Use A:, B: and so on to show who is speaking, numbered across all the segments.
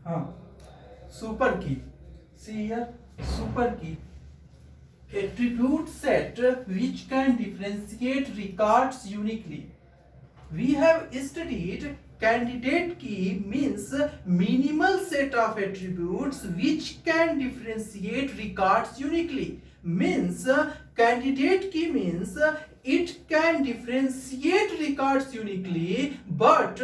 A: हाँ, super key. See here, super key. Attribute set which can differentiate records uniquely. We have studied candidate key means minimal set of attributes which can differentiate records uniquely. Means candidate key means it can differentiate records uniquely, but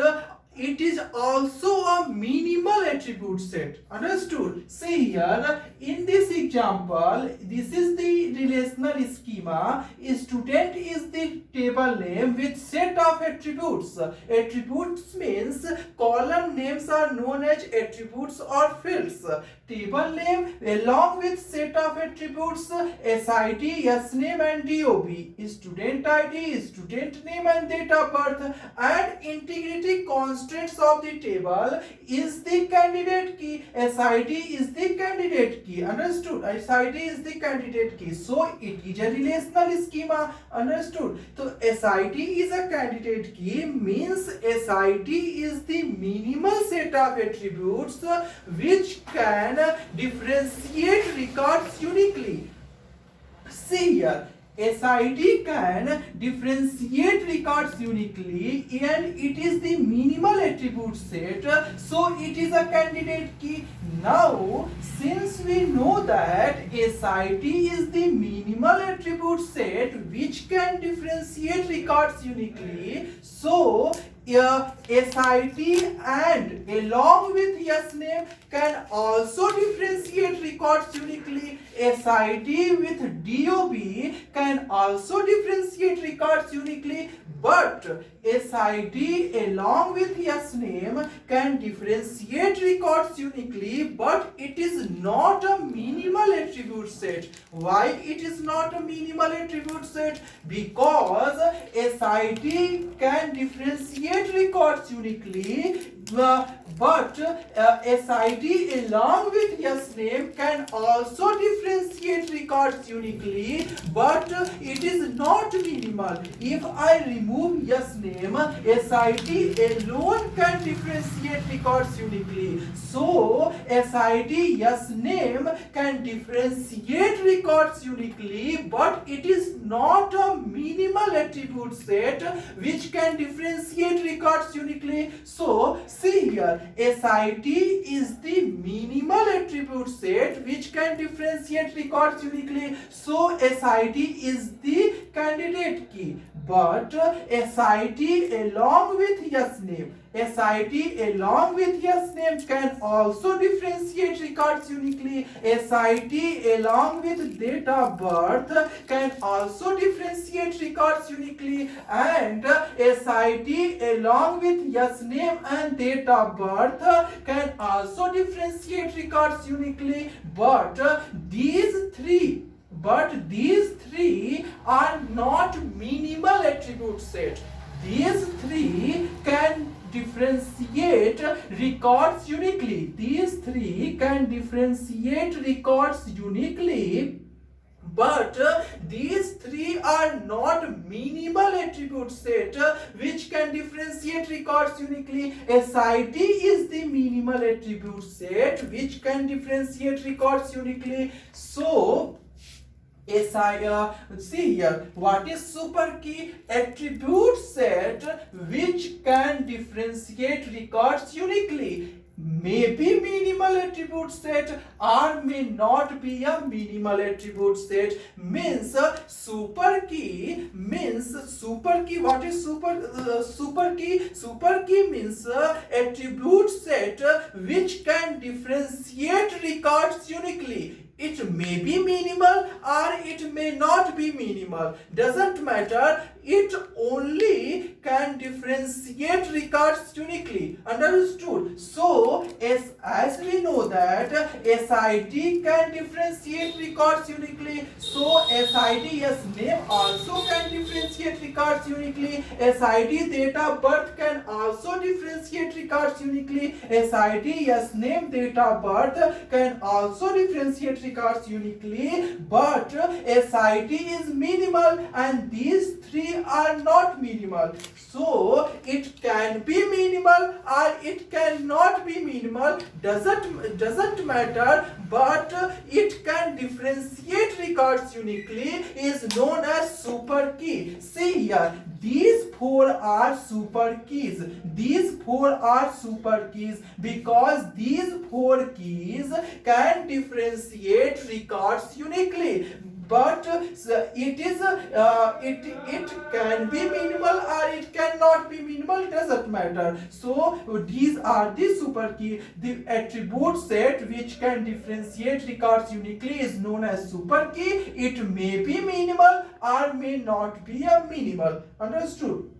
A: it is also a minimal attribute set. Understood? See here, in this example, this is the relational schema. Student is the table name with set of attributes. Attributes means column names are known as attributes or fields. Table name along with set of attributes SID, SNAME and DOB. Student ID, student name and date of birth, and integrity constants of the table is the candidate key. SID is the candidate key. Understood? SID is the candidate key. So it is a relational schema. Understood? So SID is a candidate key means SID is the minimal set of attributes which can differentiate records uniquely. See here, SID can differentiate records uniquely and it is the minimal attribute set, so it is a candidate key. Now, since we know that SID is the minimal attribute set which can differentiate records uniquely, so SID and along with SNAME can also differentiate records uniquely. SID with DOB can also differentiate records uniquely, but SID along with SNAME can differentiate records uniquely, but it is not a minimal attribute set. Why it is not a minimal attribute set? Because SID can differentiate records uniquely, but SID along with SNAME can also differentiate records uniquely, but it is not minimal. If I remove SNAME, SID alone can differentiate records uniquely. So SID SNAME can differentiate records uniquely, but it is not a minimal attribute set which can differentiate records uniquely. So see here, SID is the minimal attribute set which can differentiate records uniquely. So SID is the candidate key, but SID along with SNAME, SID along with SNAME can also differentiate records uniquely. SID along with date of birth can also differentiate records uniquely, and SID along with SNAME and date of birth can also differentiate records uniquely, but these three are not minimal attribute set. These three can differentiate records uniquely. These three can differentiate records uniquely, but these three are not minimal attribute set which can differentiate records uniquely. SID is the minimal attribute set which can differentiate records uniquely. So see here, what is super key? Attribute set which can differentiate records uniquely. May be minimal attribute set or may not be a minimal attribute set. Means super key means what is super key? Super key means attribute set which can differentiate records uniquely. It may be minimal or it may not be minimal, doesn't matter. It only can differentiate records uniquely. Understood? So as we know that SID can differentiate records uniquely, so SID SNAME also can differentiate records uniquely. SID date of birth can also differentiate records uniquely. SID SNAME date of birth can also differentiate records uniquely, but SID is minimal and these three are not minimal. So it can be minimal or it cannot be minimal, doesn't matter, but it can differentiate records uniquely is known as super key. See here, these four are super keys. These four are super keys because these four keys can differentiate records uniquely. But it can be minimal or it cannot be minimal, doesn't matter. So these are the super key. The attribute set which can differentiate records uniquely is known as super key. It may be minimal or may not be a minimal. Understood?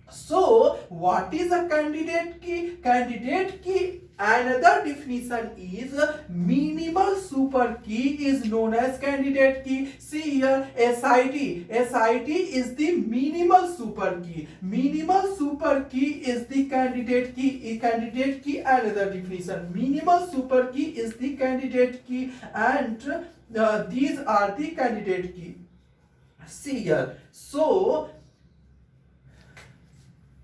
A: So what is a candidate key? Candidate key, another definition is minimal super key is known as candidate key. See here, SID. SID is the minimal super key. Minimal super key is the candidate key. A candidate key, another definition. Minimal super key is the candidate key, and these are the candidate key. See here. So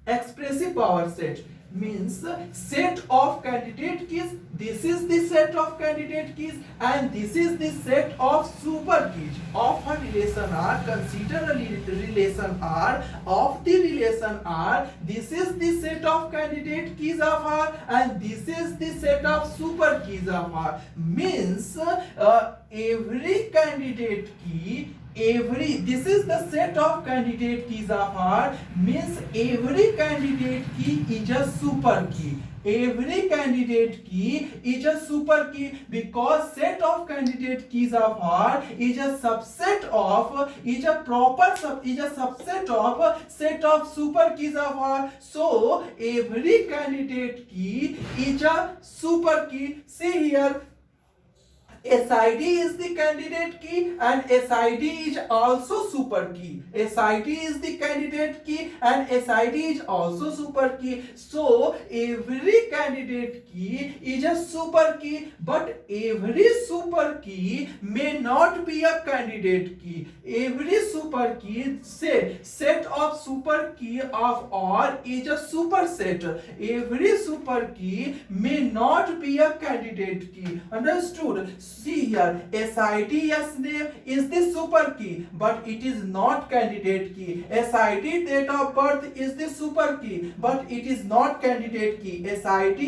A: expressive power set means set of candidate keys. This is the set of candidate keys and this is the set of super keys of a relation R. Consider a relation R. Of the relation R, this is the set of candidate keys of R and this is the set of super keys of R. Means every candidate key, this is the set of candidate keys of R, means every candidate key is a super key. Every candidate key is a super key because set of candidate keys of R is a subset of, is a subset of set of super keys of R. So every candidate key is a super key. See here, SID is the candidate key and SID is also super key. SID is the candidate key and SID is also super key. So every candidate key is a super key, but every super key may not be a candidate key. Every super key, say set of super key of R is a superset. Every super key may not be a candidate key. Understood? See here, SID name is the super key, but it is not candidate key. SID date of birth is the super key, but it is not candidate key. SID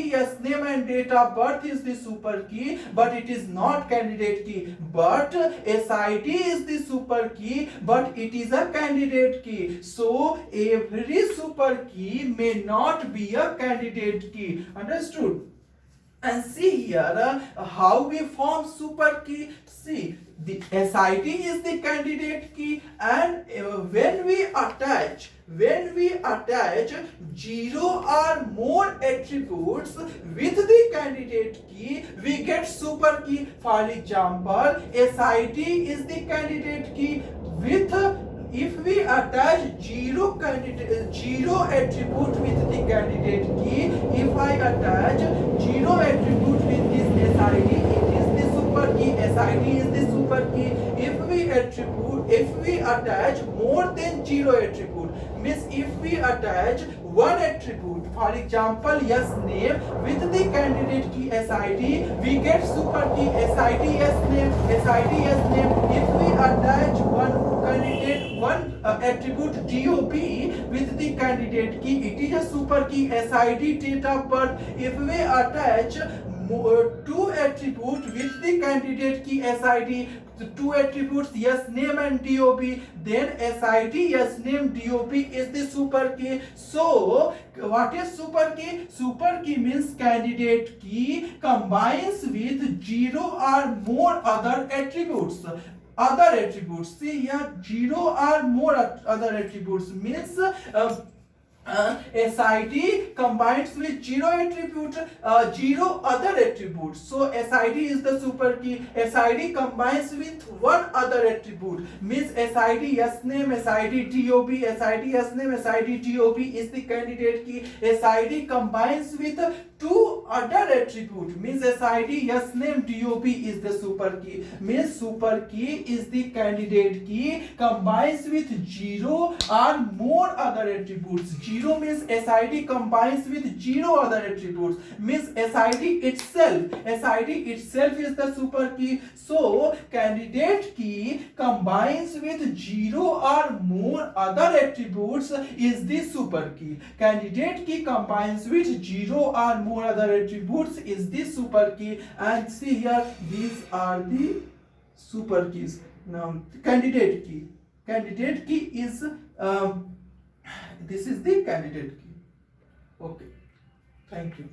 A: name and date of birth is the super key, but it is not candidate key. But SID is the super key, but it is a candidate key. So every super key may not be a candidate key. Understood? And see here how we form super key. See, the SID is the candidate key, and when we attach 0 or more attributes with the candidate key, we get super key. For example, SID is the candidate key with, if we attach 0 attribute with the candidate key, if I attach 0 attribute with this SID, it is the super key. SID is the super key. If we attach more than 0 attribute, means if we attach one attribute, for example yes name, with the candidate key SID, we get super key. SID yes name, SID yes name. If we attach one attribute DOB with the candidate key, it is a super key. SID date of birth. If we attach two attributes with the candidate key SID, the two attributes yes name and DOB, then SID yes name DOB is the super key. So what is super key? Super key means candidate key combines with 0 or more other attributes. See here, 0 or more other attributes means SID combines with 0 attribute, 0 other attributes. So SID is the super key. SID combines with one other attribute, means SID yes name, SID DOB, SID yes name, SID DOB is the candidate key. SID combines with two other attribute means SID, yes name, DOP is the super key. Means super key is the candidate key combines with zero or more other attributes. Zero means SID combines with zero other attributes. Means SID itself is the super key. So candidate key combines with zero or more other attributes is the super key. Candidate key combines with zero or more other attributes is the super key. And see here, these are the super keys. Now candidate key is this is the candidate key. Okay, thank you.